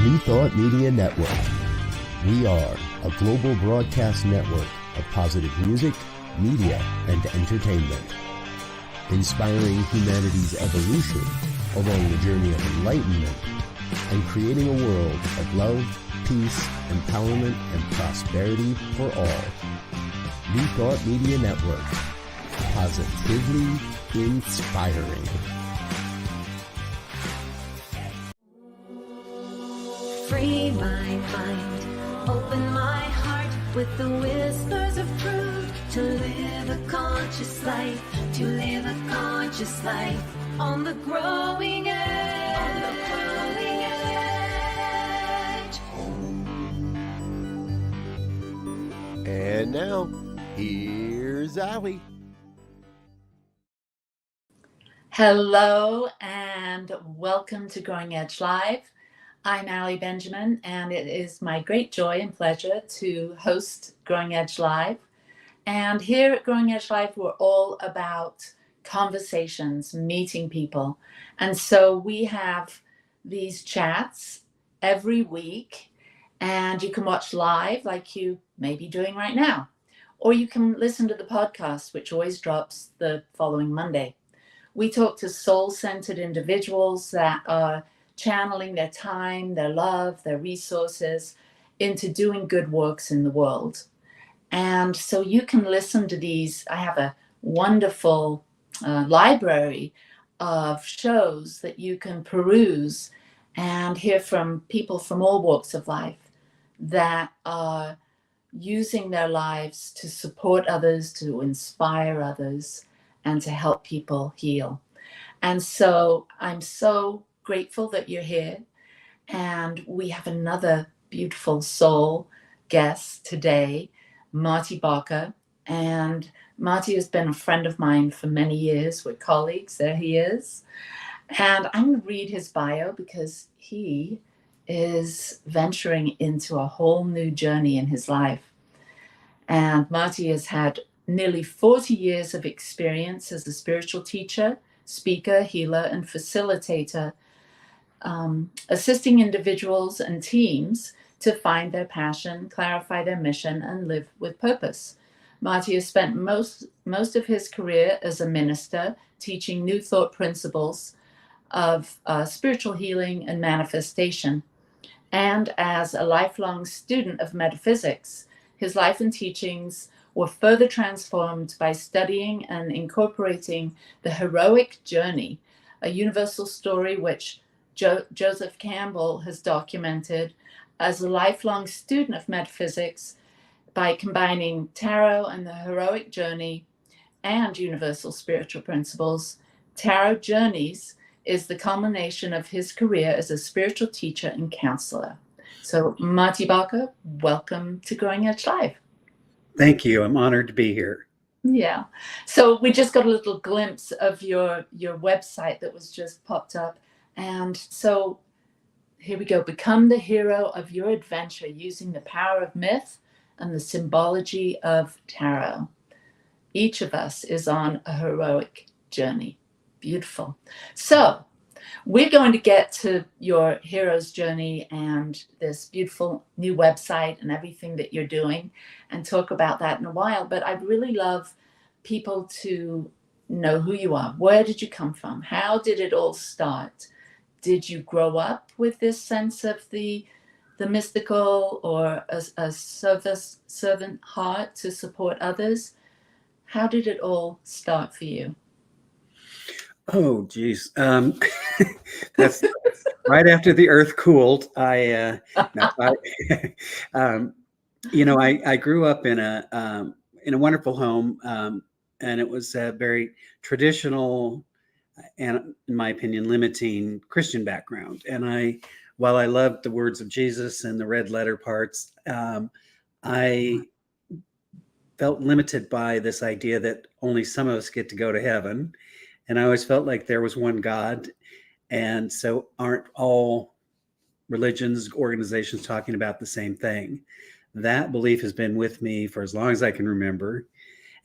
New Thought Media Network. We are a global broadcast network of positive music, media, and entertainment, inspiring humanity's evolution along the journey of enlightenment and creating a world of love, peace, empowerment, and prosperity for all. New Thought Media Network. Positively inspiring. Free my mind, open my heart with the whispers of truth. To live a conscious life, to live a conscious life on the growing edge. On the growing edge. And now, here's Allie. Hello and welcome to Growing Edge Live. I'm Allie Benjamin, and it is my great joy and pleasure to host Growing Edge Live. And here at Growing Edge Live, we're all about conversations, meeting people. And so we have these chats every week, and you can watch live like you may be doing right now. Or you can listen to the podcast, which always drops the following Monday. We talk to soul-centered individuals that are channeling their time, their love, their resources into doing good works in the world. And so you can listen to these. I have a wonderful library of shows that you can peruse and hear from people from all walks of life that are using their lives to support others, to inspire others, and to help people heal. And so I'm so grateful that you're here. And we have another beautiful soul guest today, Marty Bacher. And Marty has been a friend of mine for many years. We're colleagues. There he is. And I'm going to read his bio because he is venturing into a whole new journey in his life. And Marty has had nearly 40 years of experience as a spiritual teacher, speaker, healer, and facilitator, assisting individuals and teams to find their passion, clarify their mission, and live with purpose. Marty has spent most of his career as a minister, teaching new thought principles of spiritual healing and manifestation. And as a lifelong student of metaphysics, his life and teachings were further transformed by studying and incorporating the heroic journey, a universal story which Joseph Campbell has documented as a lifelong student of metaphysics by combining tarot and the heroic journey and universal spiritual principles. Tarot Journeys is the culmination of his career as a spiritual teacher and counselor. So Marty Bacher, welcome to Growing Edge Live. Thank you. I'm honored to be here. Yeah. So we just got a little glimpse of your website that was just popped up. And so here we go. Become the hero of your adventure using the power of myth and the symbology of tarot. Each of us is on a heroic journey. Beautiful. So we're going to get to your hero's journey and this beautiful new website and everything that you're doing and talk about that in a while. But I'd really love people to know who you are. Where did you come from? How did it all start? Did you grow up with this sense of the mystical or a servant heart to support others? How did it all start for you? Oh, geez. That's right after the earth cooled. I grew up in a wonderful home, and it was a very traditional and, in my opinion, limiting Christian background. And while I loved the words of Jesus and the red letter parts, I felt limited by this idea that only some of us get to go to heaven. And I always felt like there was one God. And so aren't all religions, organizations talking about the same thing? That belief has been with me for as long as I can remember.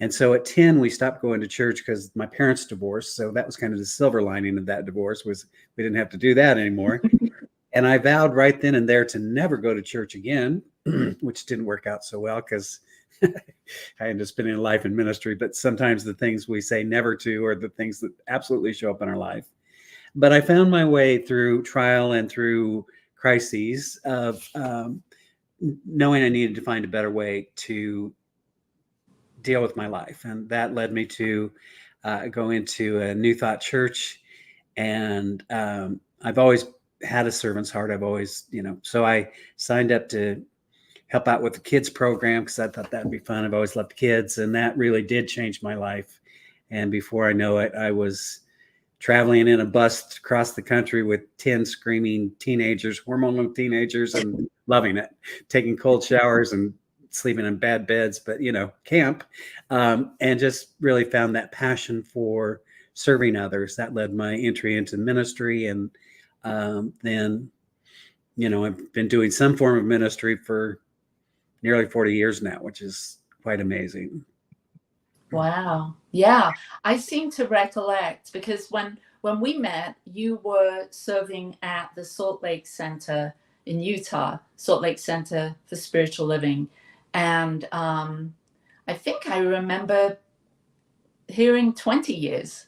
And so at 10, we stopped going to church because my parents divorced. So that was kind of the silver lining of that divorce, was we didn't have to do that anymore. And I vowed right then and there to never go to church again, which didn't work out so well because I ended up spending a life in ministry. But sometimes the things we say never to are the things that absolutely show up in our life. But I found my way through trial and through crises of knowing I needed to find a better way to deal with my life. And that led me to go into a New Thought church. And I've always had a servant's heart. I've always, so I signed up to help out with the kids program because I thought that'd be fun. I've always loved kids, and that really did change my life. And before I know it, I was traveling in a bus across the country with 10 screaming teenagers, hormonal teenagers, and loving it, taking cold showers and sleeping in bad beds, but camp, and just really found that passion for serving others. That led my entry into ministry. And then, I've been doing some form of ministry for nearly 40 years now, which is quite amazing. Wow. Yeah. I seem to recollect because when we met, you were serving at the Salt Lake Center in Utah, Salt Lake Center for Spiritual Living. And I think I remember hearing 20 years.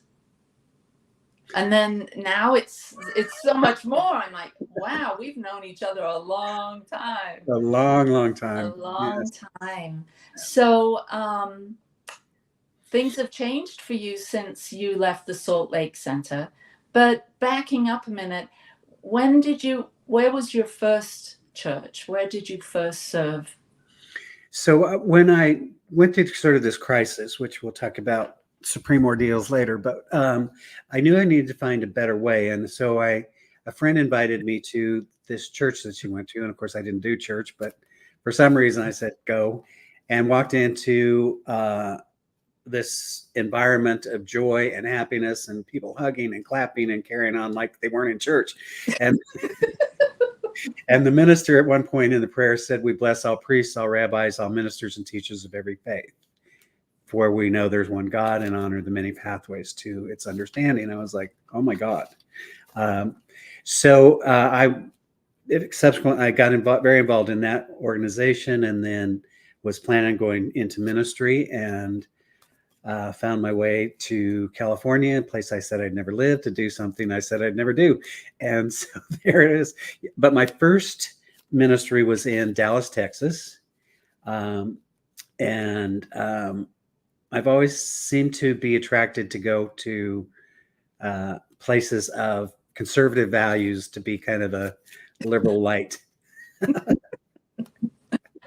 And then now it's so much more. I'm like, wow, we've known each other a long time. A long, long time. A long time. So things have changed for you since you left the Salt Lake Center. But backing up a minute, where was your first church? Where did you first serve? So when I went through sort of this crisis, which we'll talk about supreme ordeals later, but I knew I needed to find a better way. And so a friend invited me to this church that she went to. And of course I didn't do church, but for some reason I said, go, and walked into this environment of joy and happiness and people hugging and clapping and carrying on like they weren't in church. And and the minister at one point in the prayer said, "We bless all priests, all rabbis, all ministers and teachers of every faith. For we know there's one God and honor the many pathways to its understanding." I was like, oh my God. So I got very involved in that organization, and then was planning on going into ministry, and found my way to California, a place I said I'd never live, to do something I said I'd never do. And so there it is. But my first ministry was in Dallas, Texas. And I've always seemed to be attracted to go to places of conservative values, to be kind of a liberal light.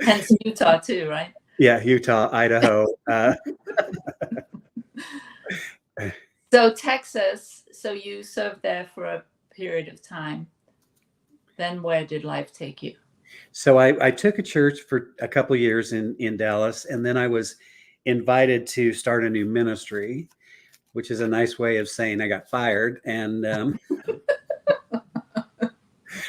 Hence Utah too, right? Yeah, Utah, Idaho. So Texas, so you served there for a period of time. Then where did life take you? So I took a church for a couple of years in Dallas, and then I was invited to start a new ministry, which is a nice way of saying I got fired, and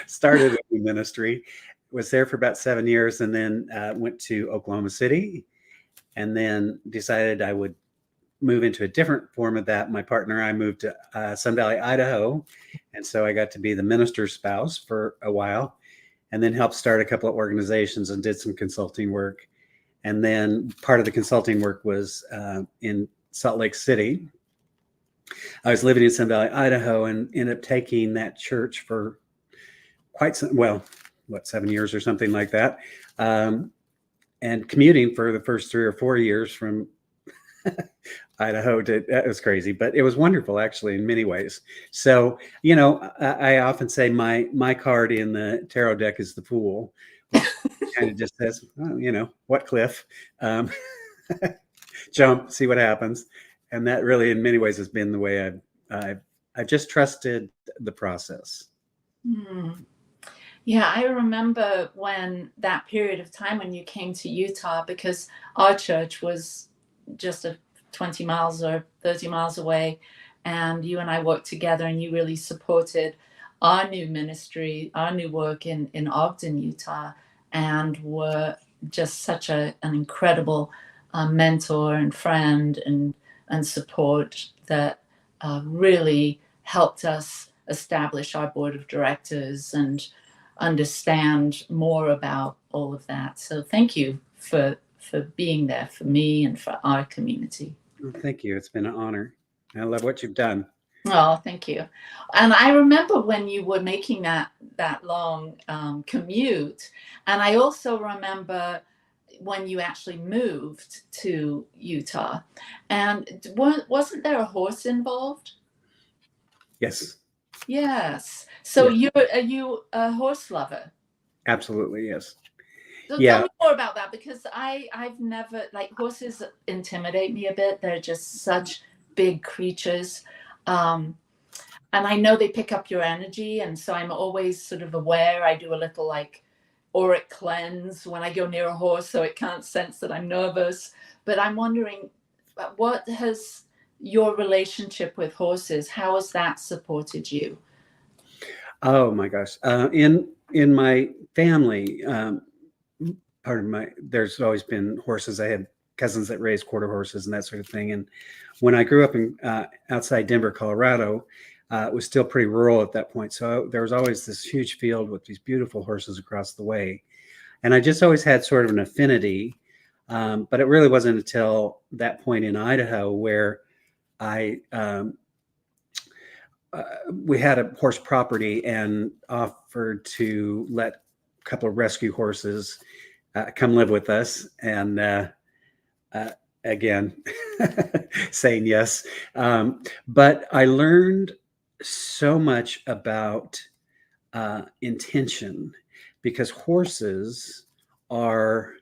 started a new ministry. Was there for about 7 years, and then went to Oklahoma City, and then decided I would move into a different form of that. My partner and I moved to Sun Valley, Idaho, and so I got to be the minister's spouse for a while, and then helped start a couple of organizations and did some consulting work. And then part of the consulting work was in Salt Lake City. I was living in Sun Valley, Idaho, and ended up taking that church for quite some, 7 years or something like that. And commuting for the first 3 or 4 years from Idaho that was crazy, but it was wonderful actually in many ways. So, I often say my card in the tarot deck is the Fool, which kind of just says, what cliff, jump, see what happens. And that really in many ways has been the way I've just trusted the process. Yeah, I remember when that period of time when you came to Utah, because our church was just 20 miles or 30 miles away, and you and I worked together, and you really supported our new ministry, our new work in Ogden, Utah, and were just such an incredible mentor and friend and support that really helped us establish our board of directors and understand more about all of that. So thank you for being there for me and for our community. Well, thank you. It's been an honor. I love what you've done. Oh, thank you. And I remember when you were making that long commute, and I also remember when you actually moved to Utah, and wasn't there a horse involved? Yes, Yes. So yes. are you a horse lover? Absolutely, yes. So Yeah. tell me more about that, because I've never, like, horses intimidate me a bit. They're just such big creatures. And I know they pick up your energy. And so I'm always sort of aware. I do a little like auric cleanse when I go near a horse so it can't sense that I'm nervous. But I'm wondering, what has your relationship with horses, how has that supported you? Oh my gosh. In my family, there's always been horses. I had cousins that raised quarter horses and that sort of thing. And when I grew up in outside Denver, Colorado, it was still pretty rural at that point. So there was always this huge field with these beautiful horses across the way. And I just always had sort of an affinity. But it really wasn't until that point in Idaho where we had a horse property and offered to let a couple of rescue horses come live with us. And again, saying yes. But I learned so much about intention, because horses are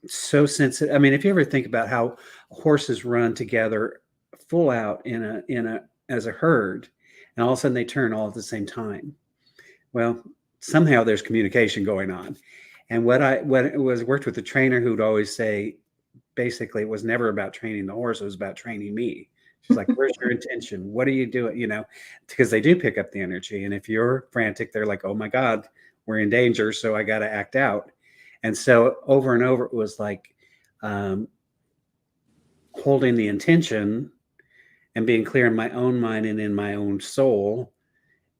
so sensitive. I mean, if you ever think about how horses run together full out as a herd, and all of a sudden they turn all at the same time. Well, somehow there's communication going on. And when it was worked with a trainer who'd always say, basically, it was never about training the horse, it was about training me. She's like, where's your intention? What are you doing? You know, because they do pick up the energy. And if you're frantic, they're like, oh my God, we're in danger. So I got to act out. And so over and over, it was like holding the intention and being clear in my own mind and in my own soul.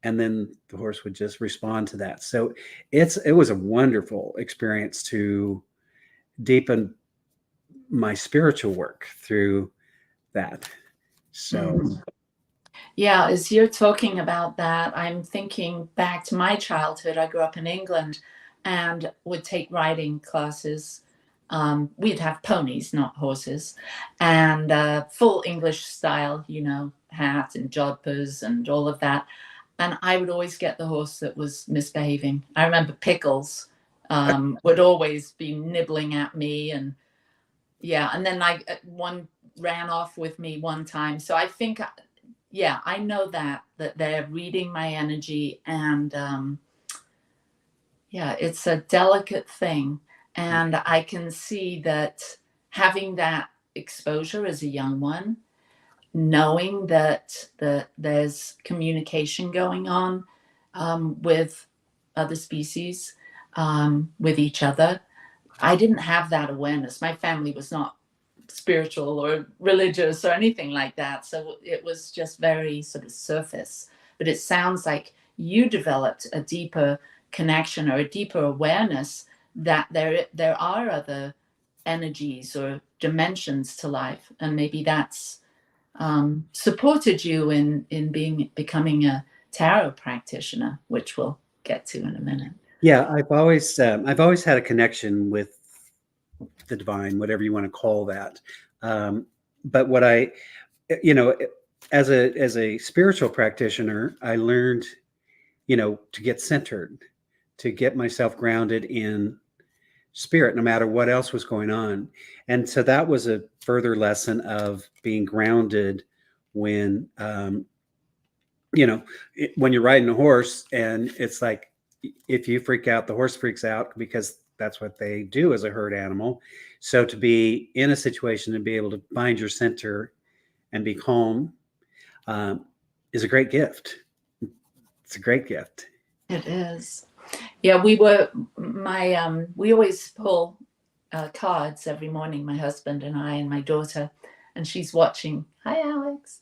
And then the horse would just respond to that. So it was a wonderful experience to deepen my spiritual work through that. So yeah, as you're talking about that, I'm thinking back to my childhood. I grew up in England and would take riding classes. We'd have ponies, not horses, and full English style, you know, hat and jodhpurs and all of that. And I would always get the horse that was misbehaving. I remember Pickles would always be nibbling at me, and yeah, and then one ran off with me one time. So I think, yeah, I know that they're reading my energy, and yeah, it's a delicate thing. And I can see that having that exposure as a young one, knowing that there's communication going on with other species, with each other. I didn't have that awareness. My family was not spiritual or religious or anything like that. So it was just very sort of surface. But it sounds like you developed a deeper connection or a deeper awareness that there are other energies or dimensions to life. And maybe that's supported you in becoming a tarot practitioner, which we'll get to in a minute. Yeah, I've always had a connection with the divine, whatever you want to call that. But what as a spiritual practitioner, I learned, to get centered, to get myself grounded in spirit, no matter what else was going on. And so that was a further lesson of being grounded when, when you're riding a horse, and it's like, if you freak out, the horse freaks out, because that's what they do as a herd animal. So to be in a situation and be able to find your center and be calm is a great gift. It's a great gift. It is. Yeah, we always pull cards every morning, my husband and I and my daughter, and she's watching. Hi, Alex.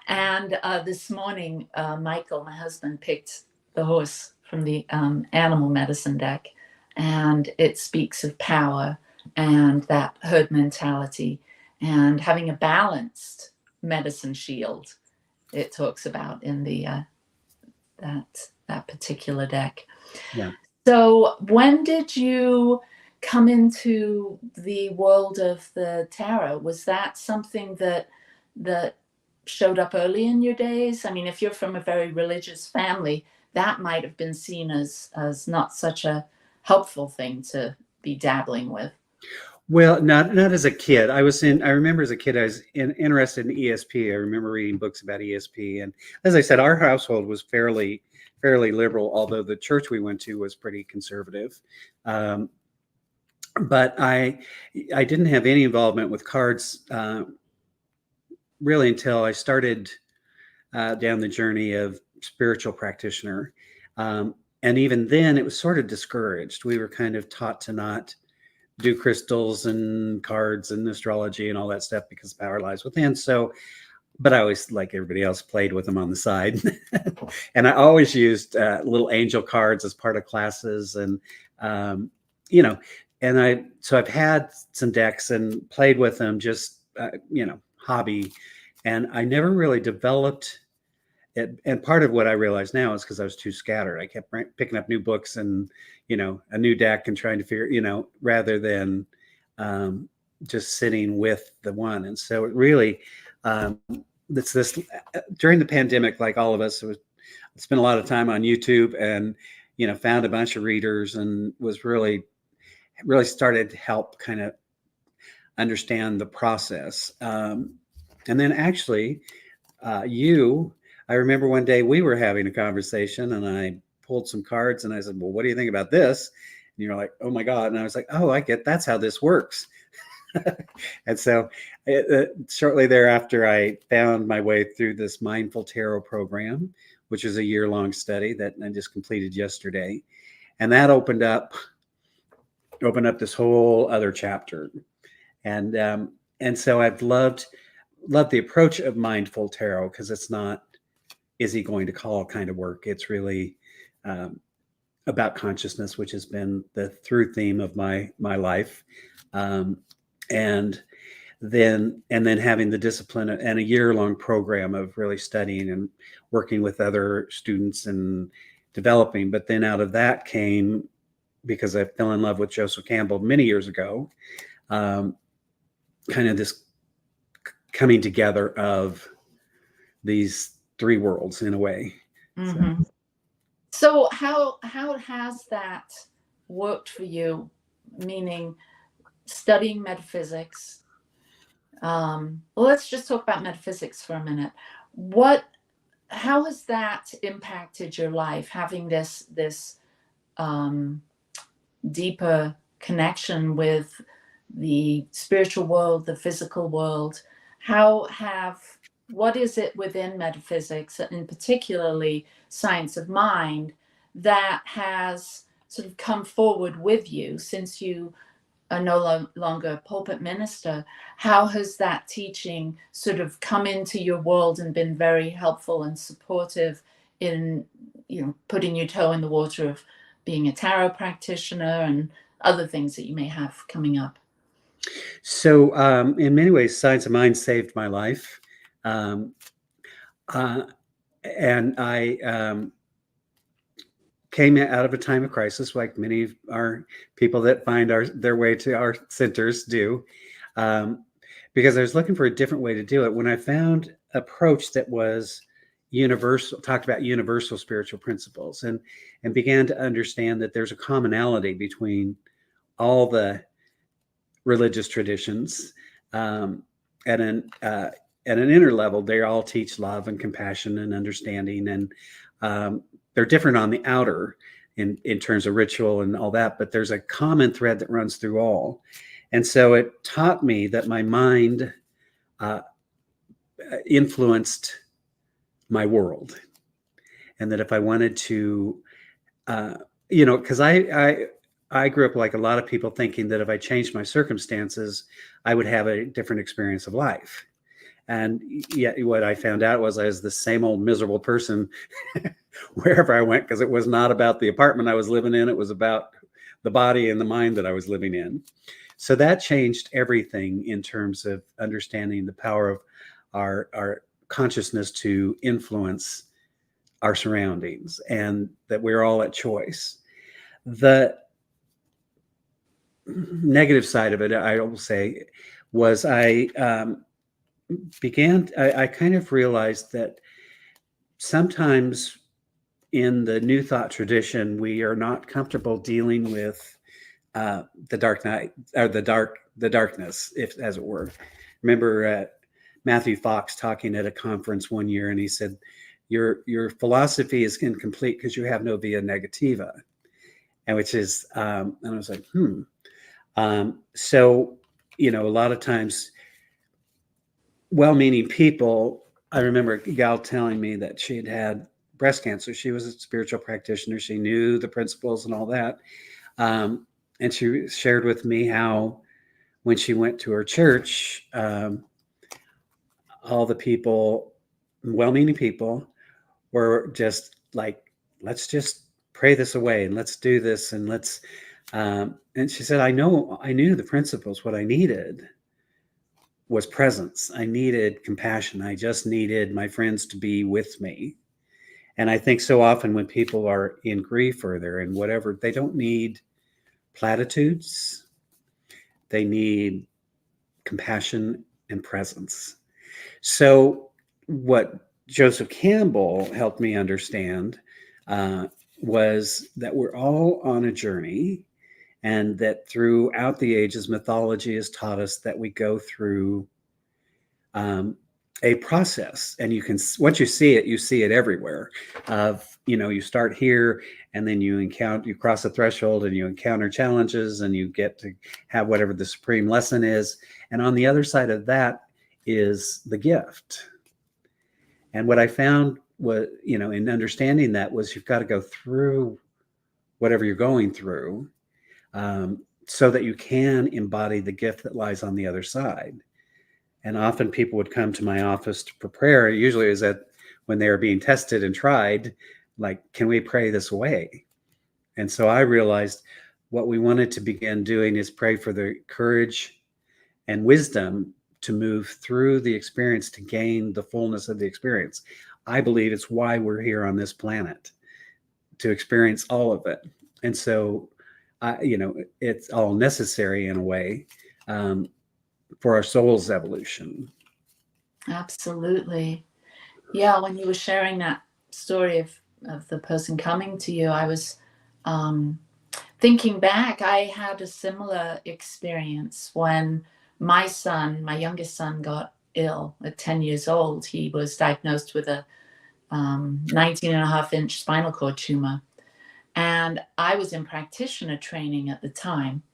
And this morning, Michael, my husband, picked the horse from the animal medicine deck, and it speaks of power and that herd mentality and having a balanced medicine shield. It talks about in the that particular deck. Yeah. So when did you come into the world of the tarot? Was that something that showed up early in your days? I mean, if you're from a very religious family, that might have been seen as not such a helpful thing to be dabbling with. Well, not as a kid. I remember as a kid, I was interested in ESP. I remember reading books about ESP. And as I said, our household was fairly liberal, although the church we went to was pretty conservative. But I didn't have any involvement with cards really until I started down the journey of spiritual practitioner. And even then, it was sort of discouraged. We were kind of taught to not do crystals and cards and astrology and all that stuff because power lies within. So, but I always, like everybody else, played with them on the side. And I always used little angel cards as part of classes. And, so I've had some decks and played with them, just, hobby. And I never really developed it. And part of what I realize now is because I was too scattered. I kept picking up new books and, a new deck and trying to figure, rather than just sitting with the one. And so it really, it's this during the pandemic, like all of us, spent a lot of time on YouTube and, found a bunch of readers and was really started to help kind of understand the process. And then actually I remember one day we were having a conversation and I pulled some cards and I said, well, what do you think about this? And you're like, oh my God. And I was like, oh, that's how this works. And so shortly thereafter, I found my way through this Mindful Tarot program, which is a year-long study that I just completed yesterday. And that opened up this whole other chapter. And so I've loved the approach of Mindful Tarot because it's not, is he going to call kind of work. It's really about consciousness, which has been the through theme of my life. And then having the discipline and a year-long program of really studying and working with other students and developing. But then out of that came, because I fell in love with Joseph Campbell many years ago, kind of this coming together of these three worlds in a way. Mm-hmm. So how has that worked for you? Meaning studying metaphysics. Well, let's just talk about metaphysics for a minute. How has that impacted your life? Having this deeper connection with the spiritual world, the physical world. What is it within metaphysics, and particularly science of mind, that has sort of come forward with you since you are no longer a pulpit minister? How has that teaching sort of come into your world and been very helpful and supportive in, putting your toe in the water of being a tarot practitioner and other things that you may have coming up? So in many ways, science of mind saved my life. And I came out of a time of crisis, like many of our people that find their way to our centers do, because I was looking for a different way to do it. When I found an approach that was universal, talked about universal spiritual principles, and began to understand that there's a commonality between all the religious traditions, at an inner level, they all teach love and compassion and understanding, and they're different on the outer in terms of ritual and all that, but there's a common thread that runs through all. And so it taught me that my mind influenced my world, and that if I wanted to, because I grew up like a lot of people, thinking that if I changed my circumstances, I would have a different experience of life. And yet what I found out was I was the same old miserable person wherever I went, because it was not about the apartment I was living in. It was about the body and the mind that I was living in. So that changed everything in terms of understanding the power of our consciousness to influence our surroundings, and that we're all at choice. The negative side of it, I will say, was I kind of realized that sometimes in the New Thought tradition, we are not comfortable dealing with the dark night, or the darkness, if as it were. Remember Matthew Fox talking at a conference one year, and he said, "Your philosophy is incomplete because you have no via negativa," and which is, and I was like, so a lot of times, well-meaning people. I remember a gal telling me that she had breast cancer. She was a spiritual practitioner. She knew the principles and all that. And she shared with me how when she went to her church, all the people, well-meaning people, were just like, let's just pray this away and let's do this and let's, and she said, I knew the principles. What I needed was presence. I needed compassion. I just needed my friends to be with me. And I think so often when people are in grief or they're in whatever, they don't need platitudes. They need compassion and presence. So what Joseph Campbell helped me understand was that we're all on a journey, and that throughout the ages, mythology has taught us that we go through a process, and once you see it everywhere. You start here, and then you cross a threshold, and you encounter challenges, and you get to have whatever the supreme lesson is. And on the other side of that is the gift. And what I found was, in understanding that, was you've got to go through whatever you're going through, so that you can embody the gift that lies on the other side. And often people would come to my office for prayer. Usually it was when they were being tested and tried, like, can we pray this away? And so I realized what we wanted to begin doing is pray for the courage and wisdom to move through the experience, to gain the fullness of the experience. I believe it's why we're here on this planet, to experience all of it. And so, it's all necessary in a way, for our soul's evolution. Absolutely. Yeah, when you were sharing that story of the person coming to you, I was thinking back. I had a similar experience when my youngest son, got ill at 10 years old. He was diagnosed with a 19.5-inch spinal cord tumor. And I was in practitioner training at the time.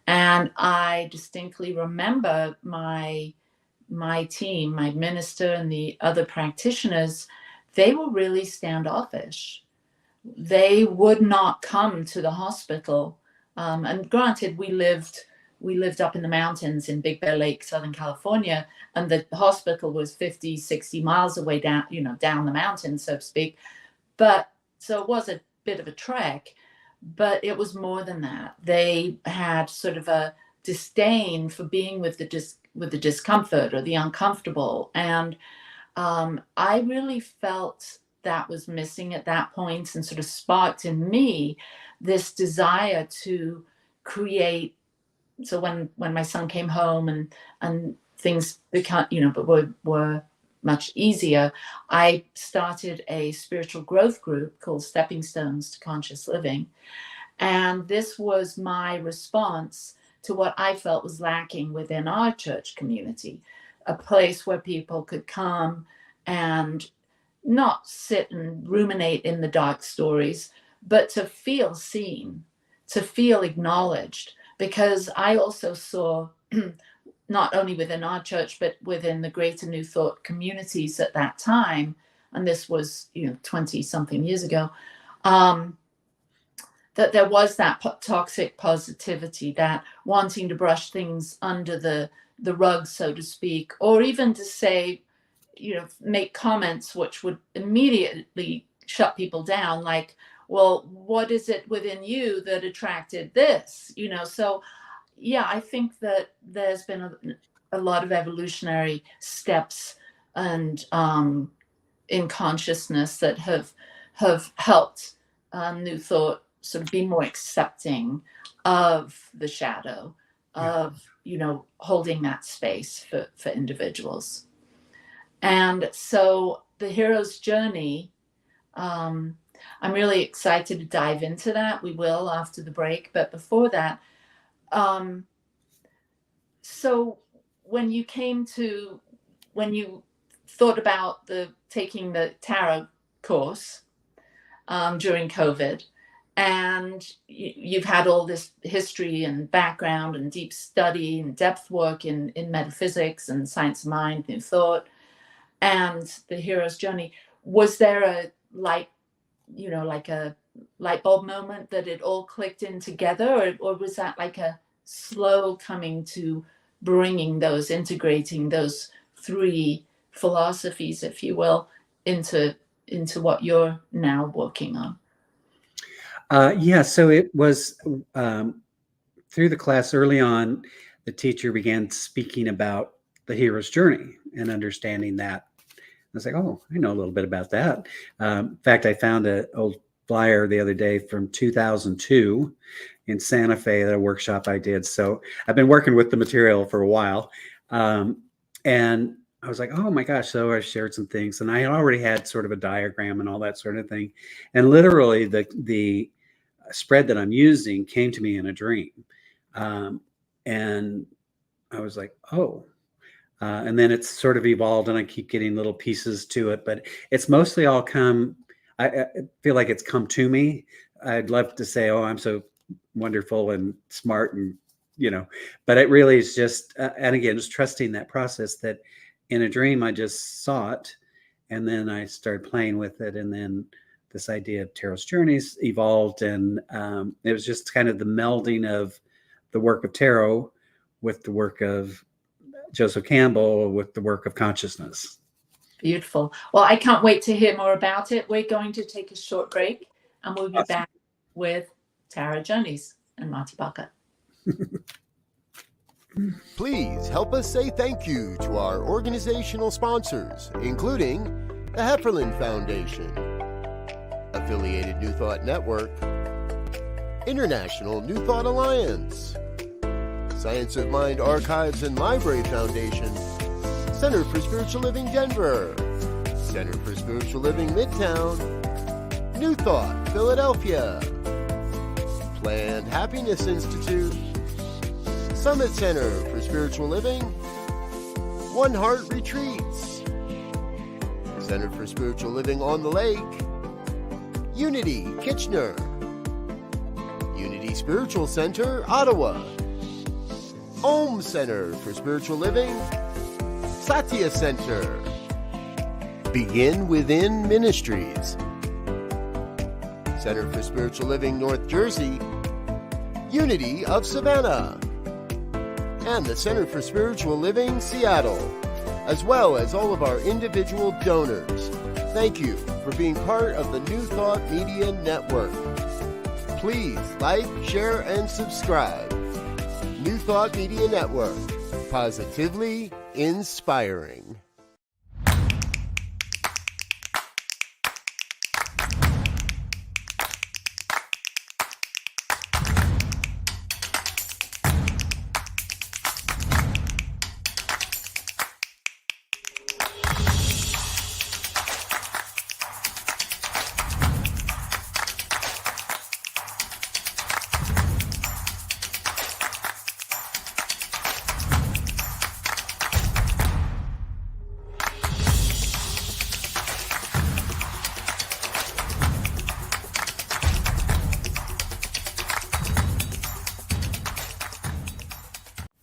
And I distinctly remember my team, my minister and the other practitioners, they were really standoffish. They would not come to the hospital. And granted, we lived up in the mountains in Big Bear Lake, Southern California, and the hospital was 50, 60 miles away down the mountain, so to speak. But so it was a bit of a trek. But it was more than that. They had sort of a disdain for being with the discomfort or the uncomfortable. And I really felt that was missing at that point, and sort of sparked in me this desire to create. So when my son came home and things became, were much easier, I started a spiritual growth group called Stepping Stones to Conscious Living. And this was my response to what I felt was lacking within our church community, a place where people could come and not sit and ruminate in the dark stories, but to feel seen, to feel acknowledged. Because I also saw, not only within our church, but within the greater New Thought communities at that time, and this was 20-something years ago, that there was that toxic positivity, that wanting to brush things under the the rug, so to speak, or even to say, make comments which would immediately shut people down, like, well, what is it within you that attracted this? So yeah, I think that there's been a lot of evolutionary steps and in consciousness that have helped New Thought sort of be more accepting of the shadow, of holding that space for individuals. And so the hero's journey, I'm really excited to dive into that. We will after the break, but before that, so when you thought about taking the tarot course during COVID, and you've had all this history and background and deep study and depth work in metaphysics and science of mind, New Thought, and the hero's journey, was there a like a light bulb moment that it all clicked in together, or was that like a slow coming to integrating those three philosophies, if you will, into what you're now working on? So it was through the class early on, the teacher began speaking about the hero's journey and understanding that. I was like, oh, I know a little bit about that. In fact, I found an old flyer the other day from 2002 in Santa Fe, a workshop I did. So I've been working with the material for a while. And I was like, oh my gosh. So I shared some things, and I already had sort of a diagram and all that sort of thing. And literally the spread that I'm using came to me in a dream. And I was like, oh. And then it's sort of evolved, and I keep getting little pieces to it, but it's mostly all I feel like it's come to me. I'd love to say, oh, I'm so wonderful and smart, and, but it really is just, and again, just trusting that process that in a dream, I just saw it, and then I started playing with it. And then this idea of tarot's journeys evolved, and it was just kind of the melding of the work of tarot with the work of Joseph Campbell, with the work of consciousness. Beautiful. Well, I can't wait to hear more about it. We're going to take a short break, and we'll be back with Tarot Journeys and Marty Bacher. Please help us say thank you to our organizational sponsors, including the Hefferland Foundation, Affiliated New Thought Network, International New Thought Alliance, Science of Mind Archives and Library Foundation, Center for Spiritual Living Denver, Center for Spiritual Living Midtown, New Thought Philadelphia, Planned Happiness Institute, Summit Center for Spiritual Living, One Heart Retreats, Center for Spiritual Living on the Lake, Unity Kitchener, Unity Spiritual Center Ottawa, Om Center for Spiritual Living, Satya Center, Begin Within Ministries, Center for Spiritual Living North Jersey, Unity of Savannah, and the Center for Spiritual Living Seattle, as well as all of our individual donors. Thank you for being part of the New Thought Media Network. Please like, share, and subscribe. New Thought Media Network, positively inspiring.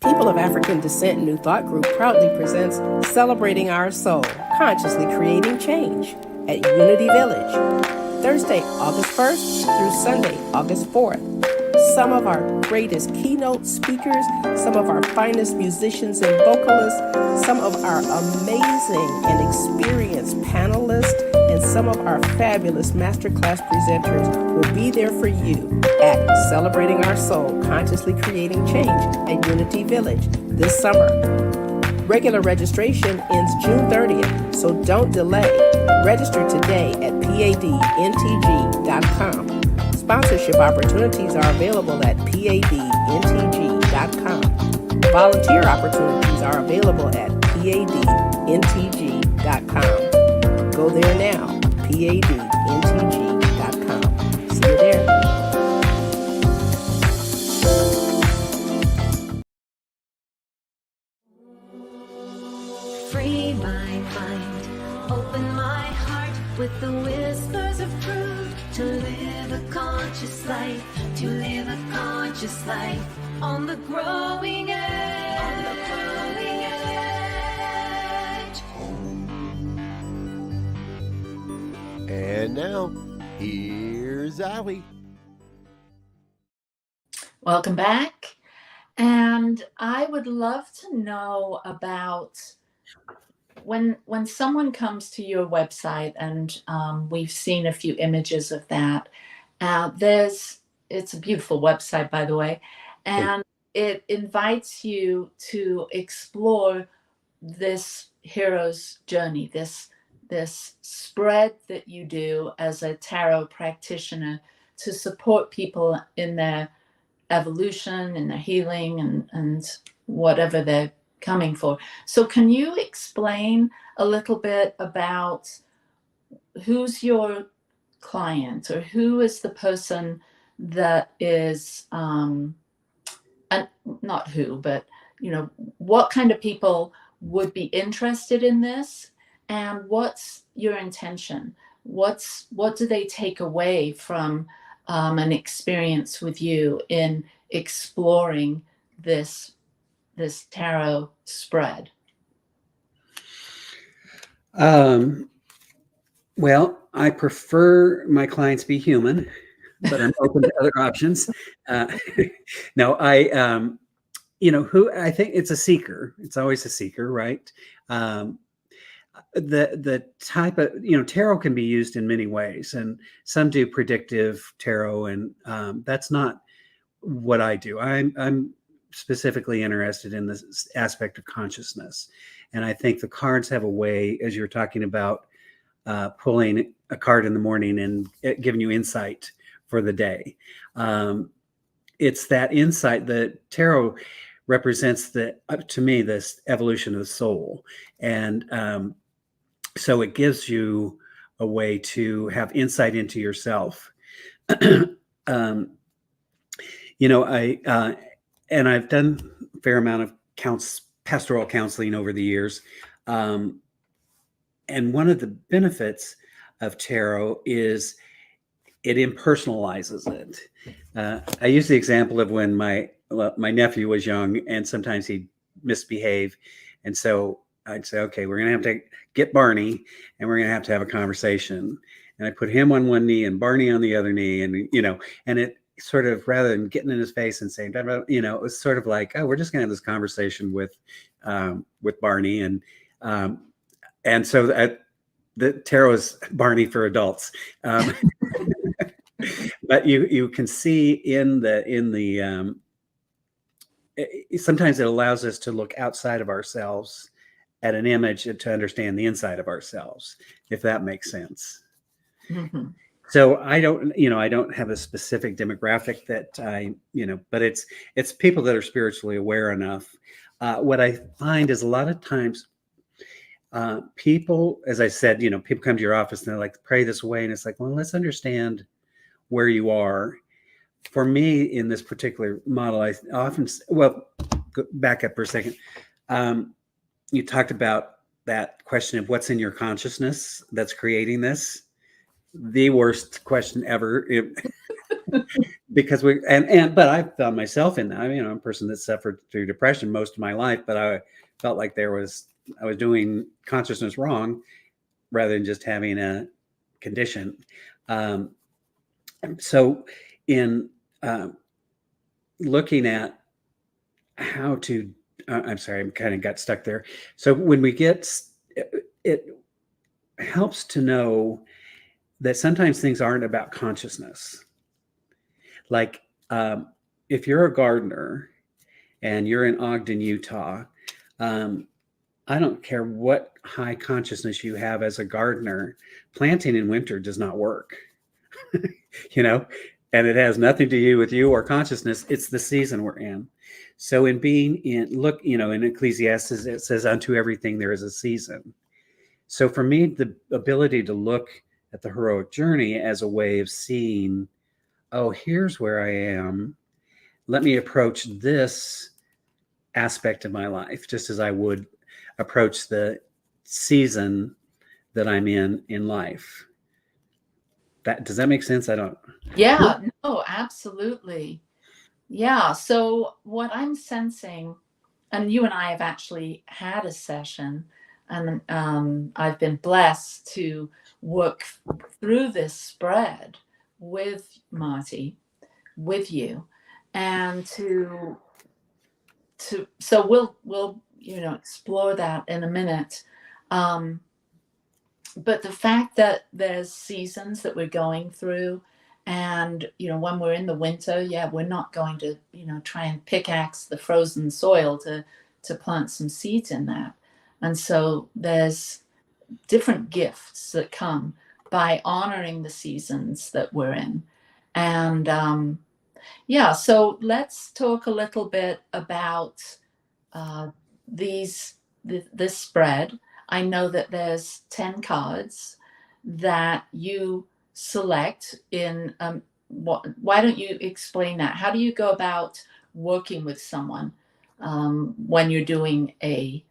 People of African Descent New Thought Group proudly presents Celebrating Our Soul, Consciously Creating Change at Unity Village, Thursday, August 1st through Sunday, August 4th. some of our greatest keynote speakers, some of our finest musicians and vocalists, some of our amazing and experienced panelists, and some of our fabulous masterclass presenters will be there for you at Celebrating Our Soul, Consciously Creating Change at Unity Village this summer. Regular registration ends June 30th, so don't delay. Register today at padntg.com. Sponsorship opportunities are available at padntg.com. Volunteer opportunities are available at padntg.com. Go there now, padntg.com. See you there. Free my mind, open my heart with the whispers of truth. To live a conscious life, to live a conscious life on the growing edge. On the growing edge. And now, here's Allie. Welcome back. And I would love to know about when someone comes to your website, and we've seen a few images of that. It's a beautiful website, by the way, and it invites you to explore this hero's journey, this spread that you do as a tarot practitioner to support people in their evolution, in their healing, and whatever they're coming for. So can you explain a little bit about who's your client, or who is the person that is and not who, but what kind of people would be interested in this, and what's your intention? What do they take away from an experience with you in exploring this tarot spread? Well, I prefer my clients be human, but I'm open to other options. No, I think it's a seeker. It's always a seeker, right? The type of, tarot can be used in many ways, and some do predictive tarot, and that's not what I do. I'm specifically interested in this aspect of consciousness. And I think the cards have a way, as you're talking about, pulling a card in the morning and it giving you insight for the day. It's that insight that tarot represents, to me, this evolution of the soul. And so it gives you a way to have insight into yourself. And I've done a fair amount of pastoral counseling over the years. And one of the benefits of tarot is it impersonalizes it. I use the example of when my nephew was young, and sometimes he'd misbehave. And so I'd say, okay, we're going to have to get Barney, and we're going to have a conversation. And I put him on one knee and Barney on the other knee. And, and it sort of, rather than getting in his face and saying, it was sort of like, oh, we're just going to have this conversation with Barney. And so the tarot is Barney for adults. But you can see in the sometimes it allows us to look outside of ourselves at an image to understand the inside of ourselves, if that makes sense. Mm-hmm. So I don't have a specific demographic that but it's people that are spiritually aware enough. What I find is a lot of times people, as I said, people come to your office and they're like, pray this way. And it's like, well, let's understand where you are. For me, in this particular model, I often, back up for a second. You talked about that question of what's in your consciousness that's creating this. The worst question ever, because but I found myself in that. I'm a person that suffered through depression most of my life, but I felt like I was doing consciousness wrong rather than just having a condition. So in looking at how to, I'm sorry, I kind of got stuck there. So when we get, it helps to know that sometimes things aren't about consciousness. Like if you're a gardener and you're in Ogden, Utah, I don't care what high consciousness you have as a gardener, planting in winter does not work, you know, and it has nothing to do with you or consciousness. It's the season we're in. So in being in, look, you know, in Ecclesiastes, it says unto everything there is a season. So for me, the ability to look at the heroic journey as a way of seeing, oh, here's where I am. Let me approach this aspect of my life just as I would approach the season that I'm in life. Does that make sense? I don't. Yeah, no, absolutely. Yeah. So what I'm sensing, and you and I have actually had a session, and I've been blessed to work through this spread with Marty, with you, and so we'll explore that in a minute. But the fact that there's seasons that we're going through, and when we're in the winter, we're not going to try and pickaxe the frozen soil to plant some seeds in that. And so there's different gifts that come by honoring the seasons that we're in. And so let's talk a little bit about this spread. I know that there's 10 cards that you select in. Why don't you explain that? How do you go about working with someone when you're doing a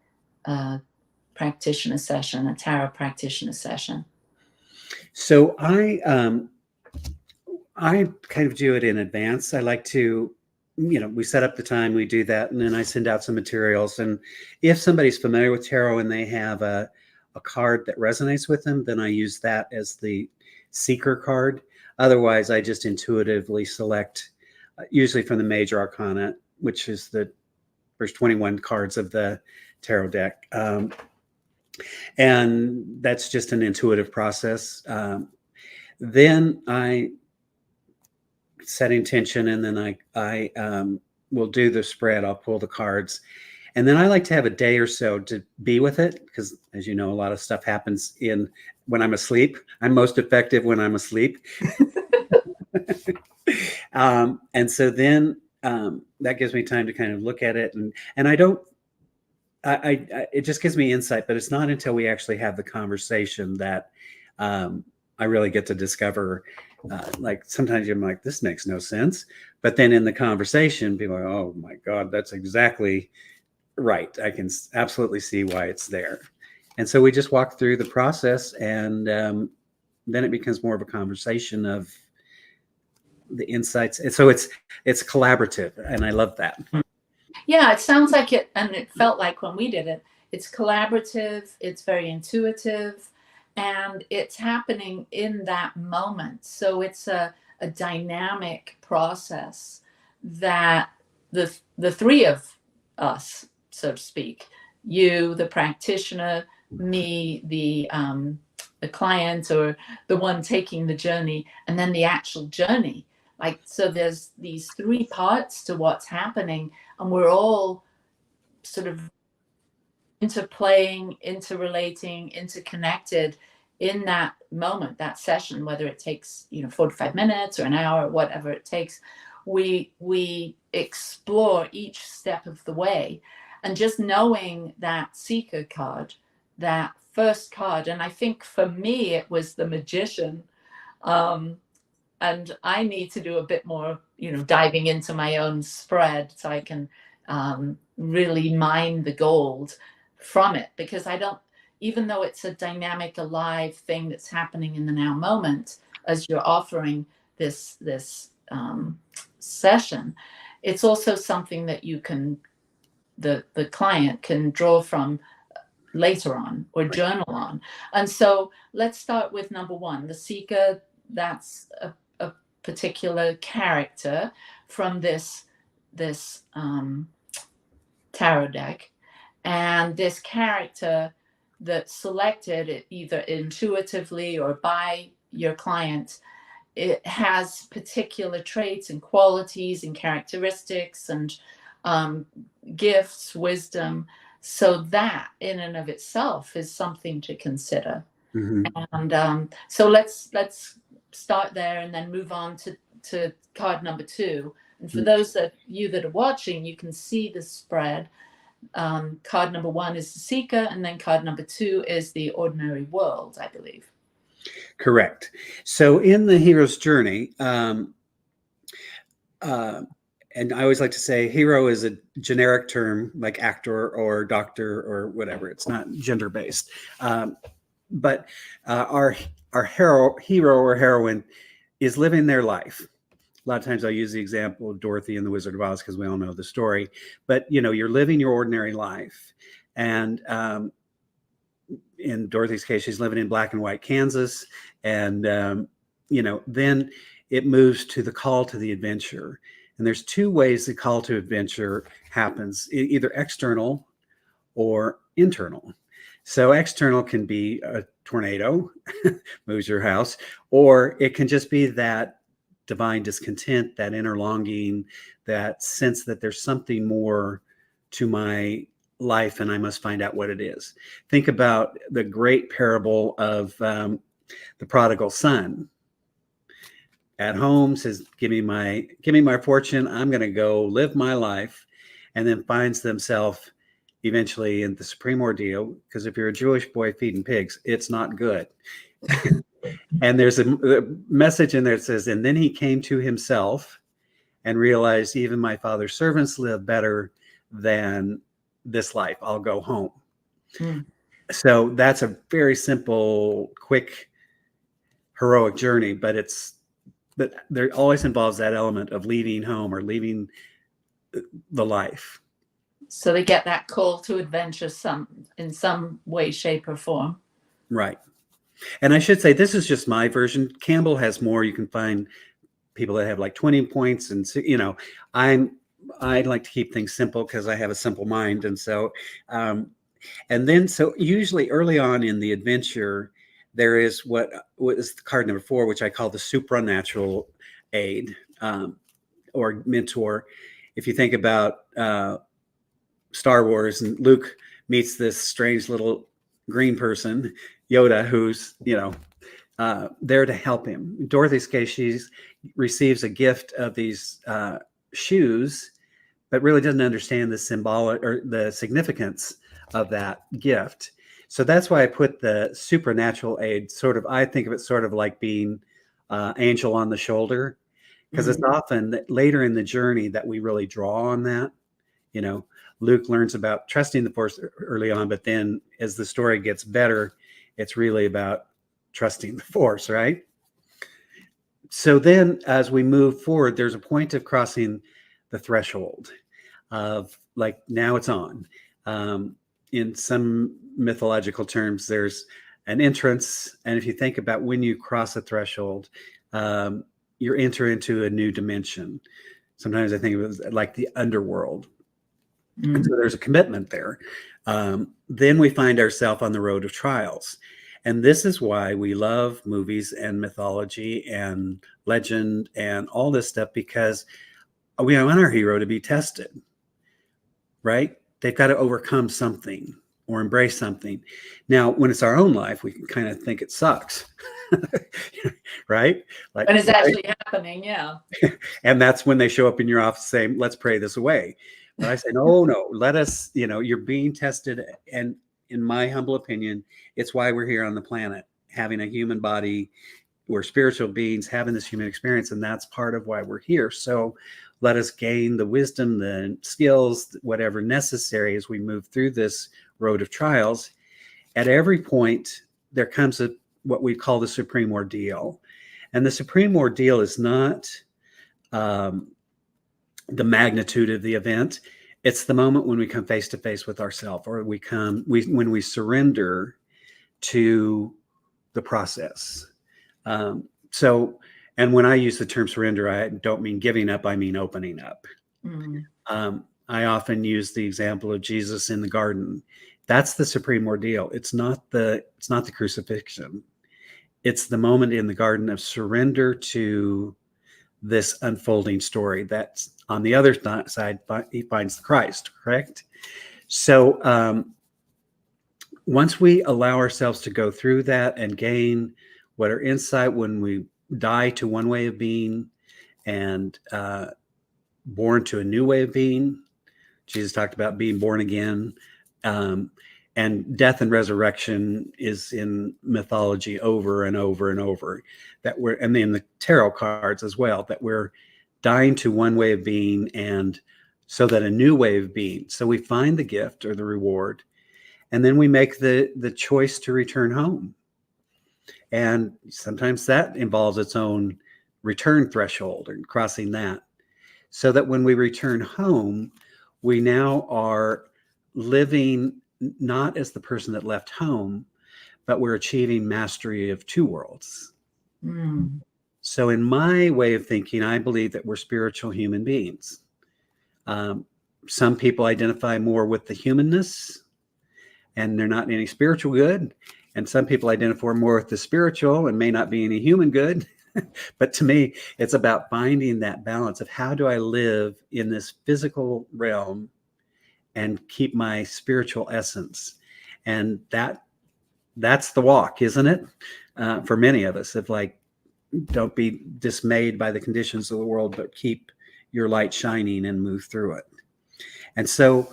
practitioner session, a tarot practitioner session? So I kind of do it in advance. I like to, we set up the time, we do that, and then I send out some materials. And if somebody's familiar with tarot and they have a card that resonates with them, then I use that as the seeker card. Otherwise, I just intuitively select, usually from the major arcana, which is the first 21 cards of the tarot deck. And that's just an intuitive process. Then I set intention, and then I will do the spread. I'll pull the cards, and then I like to have a day or so to be with it, because, as you know, a lot of stuff happens when I'm asleep. I'm most effective when I'm asleep. And so then that gives me time to kind of look at it, and I don't. It just gives me insight, but it's not until we actually have the conversation that I really get to discover. Like sometimes I'm like, this makes no sense, but then in the conversation, people are, oh my God, that's exactly right. I can absolutely see why it's there. And so we just walk through the process, and then it becomes more of a conversation of the insights. And so it's collaborative, and I love that. Yeah, it sounds like it, and it felt like when we did it, it's collaborative, it's very intuitive, and it's happening in that moment. So it's a dynamic process that the three of us, so to speak, you, the practitioner, me, the client, or the one taking the journey, and then the actual journey. Like, so there's these three parts to what's happening, and we're all sort of interplaying, interrelating, interconnected in that moment, that session, whether it takes 45 minutes or an hour, whatever it takes. We explore each step of the way, and just knowing that seeker card, that first card, and I think for me it was the Magician, and I need to do a bit more diving into my own spread so I can really mine the gold from it, because I don't, even though it's a dynamic, alive thing that's happening in the now moment as you're offering this session, it's also something that you can, the client can draw from later on or journal on. And so let's start with number one, the seeker. That's a particular character from this this tarot deck, and this character that's selected either intuitively or by your client, it has particular traits and qualities and characteristics and gifts, wisdom. So that in and of itself is something to consider. And so let's start there and then move on to card number 2. And for those of you that are watching, you can see the spread. Card number 1 is the Seeker, and then card number 2 is the Ordinary World, I believe. Correct. So in the hero's journey, and I always like to say hero is a generic term like actor or doctor or whatever. It's not gender based. But our hero or heroine is living their life. A lot of times I use the example of Dorothy and the Wizard of Oz because we all know the story. But you're living your ordinary life, and in Dorothy's case, she's living in black and white Kansas, and then it moves to the call to the adventure. And there's 2 ways the call to adventure happens: either external or internal. So external can be a tornado, moves your house, or it can just be that divine discontent, that inner longing, that sense that there's something more to my life and I must find out what it is. Think about the great parable of the prodigal son. At home says, give me my fortune. I'm going to go live my life, and then finds themselves eventually in the supreme ordeal, because if you're a Jewish boy feeding pigs, it's not good. And there's a message in there that says, and then he came to himself and realized even my father's servants live better than this life. I'll go home. So that's a very simple, quick, heroic journey, but there always involves that element of leaving home or leaving the life. So they get that call to adventure in some way, shape, or form. Right. And I should say, this is just my version. Campbell has more. You can find people that have like 20 points. And, I like to keep things simple because I have a simple mind. And so, so usually early on in the adventure, there is what is card number 4, which I call the supranatural aid or mentor. If you think about Star Wars, and Luke meets this strange little green person, Yoda, who's there to help him. In Dorothy's case, she receives a gift of these shoes, but really doesn't understand the symbolic or the significance of that gift. So that's why I put the supernatural aid I think of it sort of like being angel on the shoulder, because it's often later in the journey that we really draw on that. Luke learns about trusting the Force early on, but then as the story gets better, it's really about trusting the Force, right? So then as we move forward, there's a point of crossing the threshold of like, now it's on. In some mythological terms, there's an entrance. And if you think about when you cross a threshold, you enter into a new dimension. Sometimes I think of it like the underworld. And so there's a commitment there. Then we find ourselves on the road of trials. And this is why we love movies and mythology and legend and all this stuff, because we want our hero to be tested, right? They've got to overcome something or embrace something. Now, when it's our own life, we can kind of think it sucks, right? Like, when it's actually happening, yeah. And that's when they show up in your office saying, let's pray this away. But I say, no, let us, you're being tested. And in my humble opinion, it's why we're here on the planet, having a human body. We're spiritual beings having this human experience. And that's part of why we're here. So let us gain the wisdom, the skills, whatever necessary as we move through this road of trials. At every point, there comes what we call the supreme ordeal. And the supreme ordeal is not the magnitude of the event. It's the moment when we come face to face with ourselves, or when we surrender to the process. And when I use the term surrender, I don't mean giving up, I mean opening up. Mm. I often use the example of Jesus in the garden. That's the supreme ordeal. It's not the crucifixion. It's the moment in the garden of surrender to this unfolding story. That's on the other side, he finds the Christ, correct? So once we allow ourselves to go through that and gain what our insight when we die to one way of being and born to a new way of being, Jesus talked about being born again. And death and resurrection is in mythology over and over and over. And in the tarot cards as well, that we're dying to one way of being, and so that a new way of being. So we find the gift or the reward, and then we make the choice to return home. And sometimes that involves its own return threshold and crossing that. So that when we return home, we now are living not as the person that left home, but we're achieving mastery of two worlds. Mm. So in my way of thinking, I believe that we're spiritual human beings. Some people identify more with the humanness and they're not any spiritual good. And some people identify more with the spiritual and may not be any human good. But to me, it's about finding that balance of how do I live in this physical realm and keep my spiritual essence. And that's the walk, isn't it? For many of us, of like, don't be dismayed by the conditions of the world, but keep your light shining and move through it. And so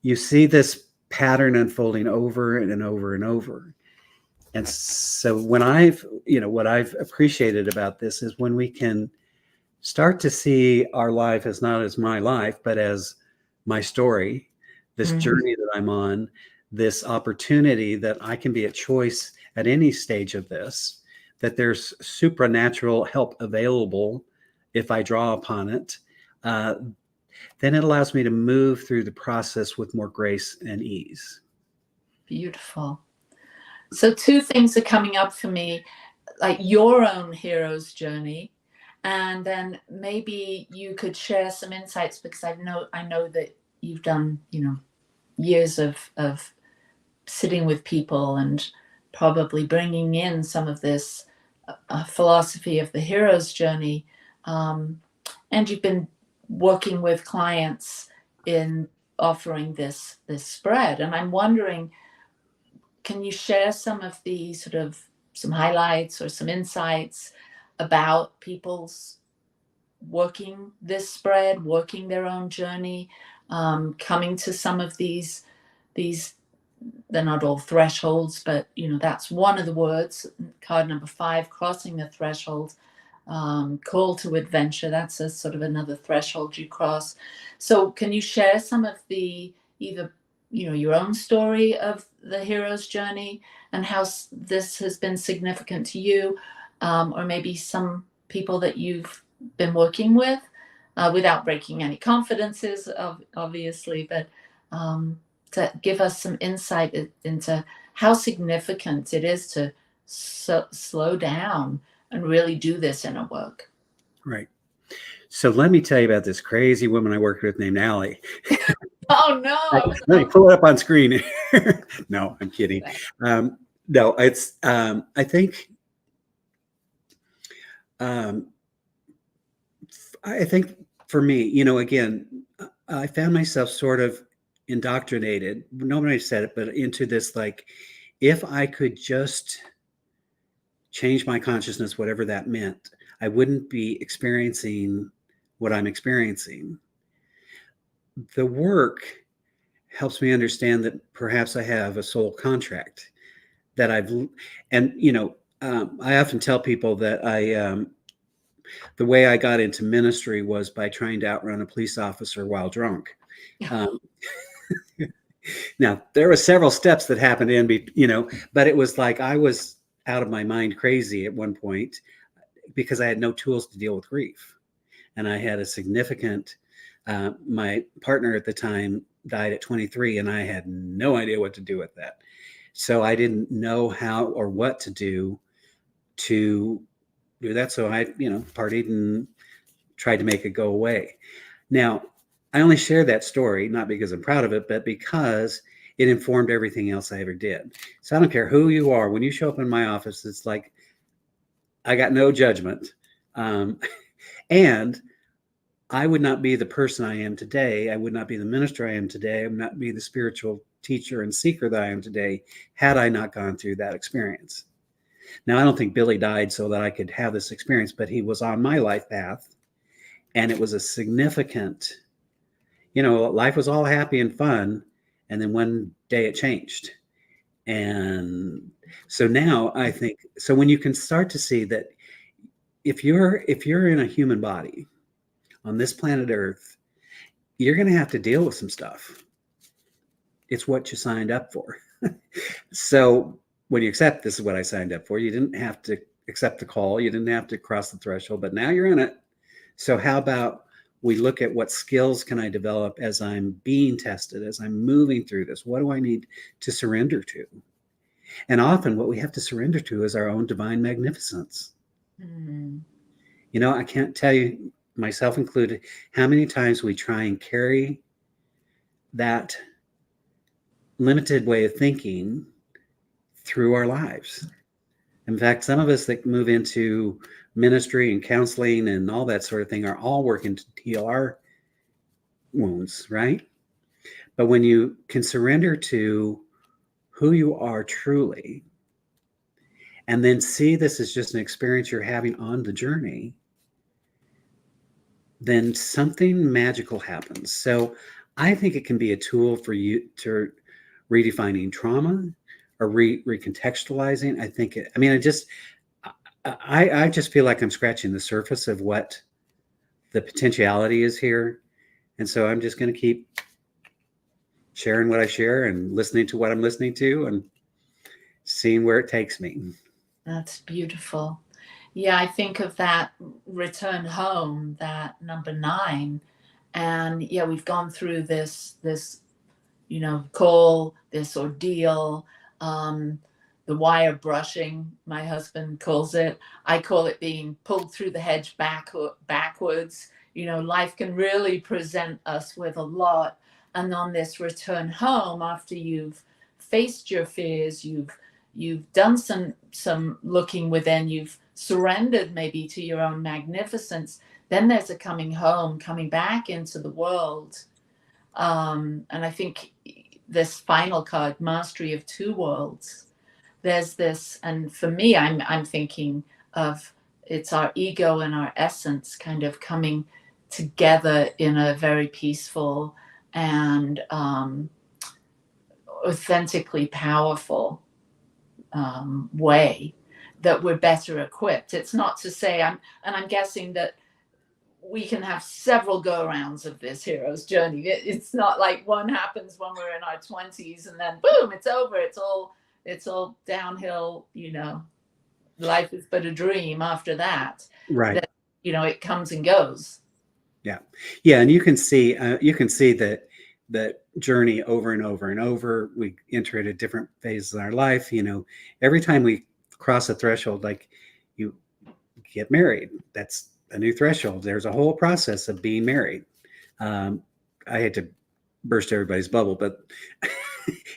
you see this pattern unfolding over and over and over. And so when what I've appreciated about this is when we can start to see our life as not as my life, but as my story, this journey that I'm on, this opportunity that I can be a choice at any stage of this, that there's supernatural help available if I draw upon it, then it allows me to move through the process with more grace and ease. Beautiful. So two things are coming up for me, like your own hero's journey, and then maybe you could share some insights, because I know that you've done, years of sitting with people and probably bringing in some of this philosophy of the hero's journey, and you've been working with clients in offering this spread, and I'm wondering, can you share some of the some highlights or some insights about people's working this spread, working their own journey, coming to some of these, they're not all thresholds, but that's one of the words, card number 5, crossing the threshold, call to adventure, that's a sort of another threshold you cross. So can you share some of the, either your own story of the hero's journey and how this has been significant to you, or maybe some people that you've been working with, without breaking any confidences, obviously, but to give us some insight into how significant it is to slow down and really do this inner work. Right. So let me tell you about this crazy woman I worked with named Allie. Oh no! Let me pull it up on screen. No, I'm kidding. No, it's. I think. I think for me, again, I found myself sort of indoctrinated. Nobody said it, but into this, like, if I could just change my consciousness, whatever that meant, I wouldn't be experiencing what I'm experiencing. The work helps me understand that perhaps I have a soul contract that I often tell people that the way I got into ministry was by trying to outrun a police officer while drunk. Now there were several steps that happened but it was like I was out of my mind crazy at one point because I had no tools to deal with grief. And I had a significant, my partner at the time died at 23 and I had no idea what to do with that. So I didn't know how or what to do that. So I, partied and tried to make it go away. Now, I only share that story, not because I'm proud of it, but because it informed everything else I ever did. So I don't care who you are. When you show up in my office, it's like, I got no judgment. Um, and I would not be the person I am today. I would not be the minister I am today. I would not be the spiritual teacher and seeker that I am today had I not gone through that experience. Now, I don't think Billy died so that I could have this experience, but he was on my life path. And it was a significant, life was all happy and fun. And then one day it changed. And so now I think, so when you can start to see that if you're in a human body on this planet Earth, you're going to have to deal with some stuff. It's what you signed up for. So when you accept, this is what I signed up for, you didn't have to accept the call. You didn't have to cross the threshold, but now you're in it. So how about we look at what skills can I develop as I'm being tested, as I'm moving through this? What do I need to surrender to? And often what we have to surrender to is our own divine magnificence. Mm. I can't tell you, myself included, how many times we try and carry that limited way of thinking through our lives. In fact, some of us that move into ministry and counseling and all that sort of thing are all working to heal our wounds, right? But when you can surrender to who you are truly, and then see this as just an experience you're having on the journey, then something magical happens. So I think it can be a tool for you to redefining trauma or recontextualizing. I just feel like I'm scratching the surface of what the potentiality is here. And so I'm just going to keep sharing what I share and listening to what I'm listening to and seeing where it takes me. That's beautiful. Yeah, I think of that return home, that number 9. And yeah, we've gone through this call, this ordeal, the wire brushing, my husband calls it. I call it being pulled through the hedge backwards. Life can really present us with a lot. And on this return home, after you've faced your fears, you've done some looking within, you've surrendered maybe to your own magnificence, then there's a coming home, coming back into the world. And I think this final card, Mastery of Two Worlds, there's this, and for me, I'm thinking of it's our ego and our essence kind of coming together in a very peaceful and authentically powerful way that we're better equipped. It's not to say I'm guessing that we can have several go-arounds of this hero's journey. It's not like one happens when we're in our 20s and then boom, it's over. It's all downhill. Life is but a dream after that. Right. That, it comes and goes. Yeah. And you can see that journey over and over and over. We enter it at different phases in our life. Every time we cross a threshold, like you get married, that's a new threshold. There's a whole process of being married. I hate to burst everybody's bubble, but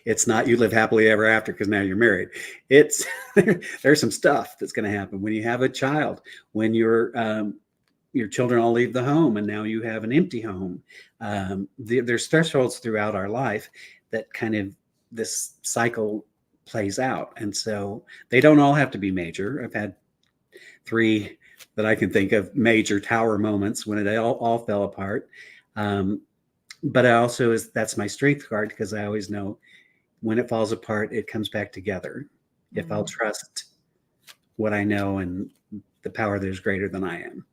it's not you live happily ever after because now you're married. It's there's some stuff that's going to happen when you have a child, when your children all leave the home and now you have an empty home. There's thresholds throughout our life that kind of this cycle plays out. And so they don't all have to be major. I've had 3 that I can think of major tower moments when it all fell apart. But I also that's my strength card, because I always know when it falls apart, it comes back together. Mm-hmm. If I'll trust what I know and the power that is greater than I am.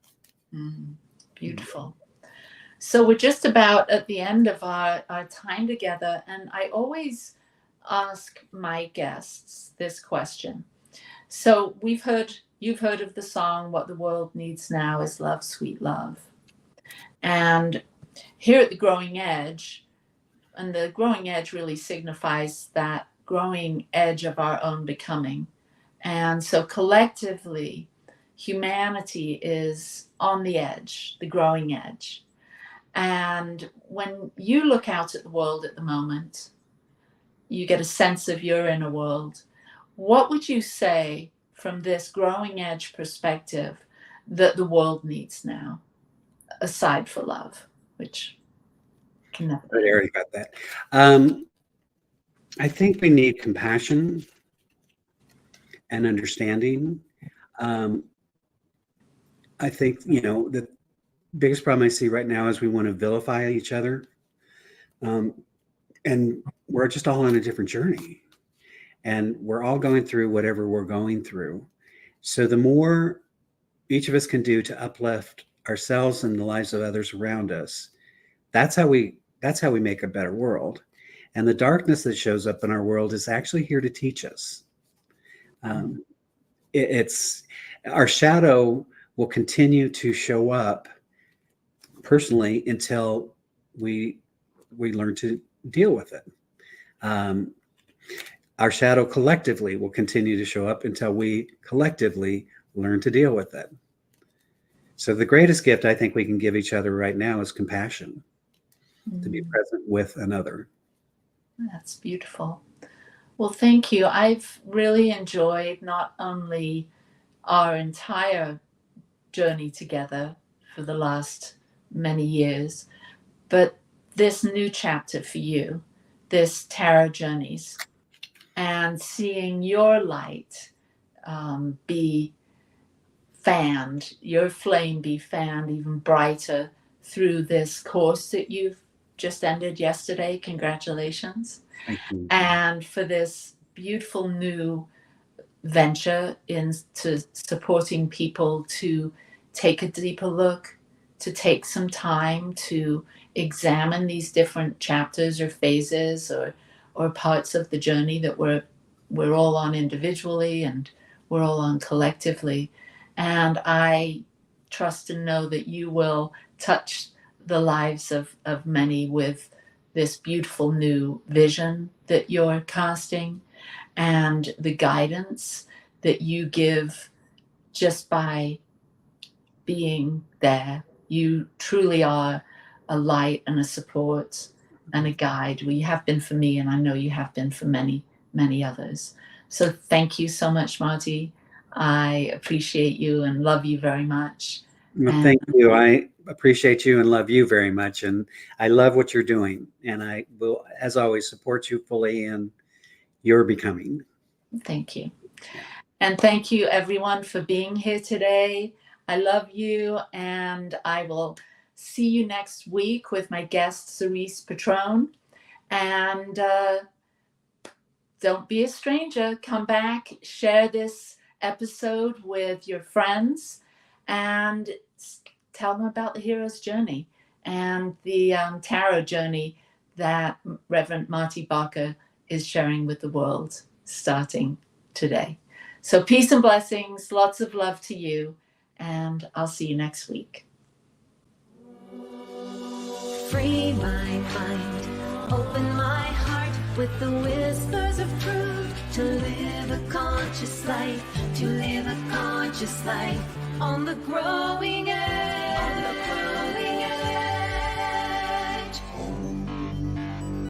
Mm-hmm. Beautiful. So we're just about at the end of our time together. And I always ask my guests this question. So you've heard of the song, What the World Needs Now is Love, Sweet Love. And here at the Growing Edge, and the growing edge really signifies that growing edge of our own becoming. And so collectively, humanity is on the edge, the growing edge. And when you look out at the world at the moment, you get a sense of your inner world. What would you say from this growing edge perspective that the world needs now, aside for love, which can never I be? already got that. I think we need compassion and understanding. I think, the biggest problem I see right now is we want to vilify each other. And we're just all on a different journey. And we're all going through whatever we're going through. So the more each of us can do to uplift ourselves and the lives of others around us, that's how we make a better world. And the darkness that shows up in our world is actually here to teach us. It's our shadow will continue to show up personally until we learn to deal with it. Our shadow collectively will continue to show up until we collectively learn to deal with it. So the greatest gift I think we can give each other right now is compassion, to be present with another. That's beautiful. Well, thank you. I've really enjoyed not only our entire journey together for the last many years, but this new chapter for you, this Tarot Journeys, and seeing your light be fanned, your flame be fanned even brighter through this course that you've just ended yesterday. Congratulations. Thank you. And for this beautiful new venture into supporting people to take a deeper look, to take some time to examine these different chapters or phases or parts of the journey that we're all on individually and we're all on collectively. And I trust and know that you will touch the lives of many with this beautiful new vision that you're casting and the guidance that you give just by being there. You truly are a light and a support and a guide. Well, you have been for me, and I know you have been for many, many others. So thank you so much, Marty. I appreciate you and love you very much. Well, thank you. I appreciate you and love you very much. And I love what you're doing. And I will, as always, support you fully in your becoming. Thank you. And thank you, everyone, for being here today. I love you. And I will see you next week with my guest, Cerise Patron. And don't be a stranger. Come back, share this episode with your friends, and tell them about the hero's journey and the tarot journey that Reverend Marty Bacher is sharing with the world starting today. So peace and blessings, lots of love to you, and I'll see you next week. Free my mind, open my heart with the whispers of truth, to live a conscious life, to live a conscious life on the growing edge.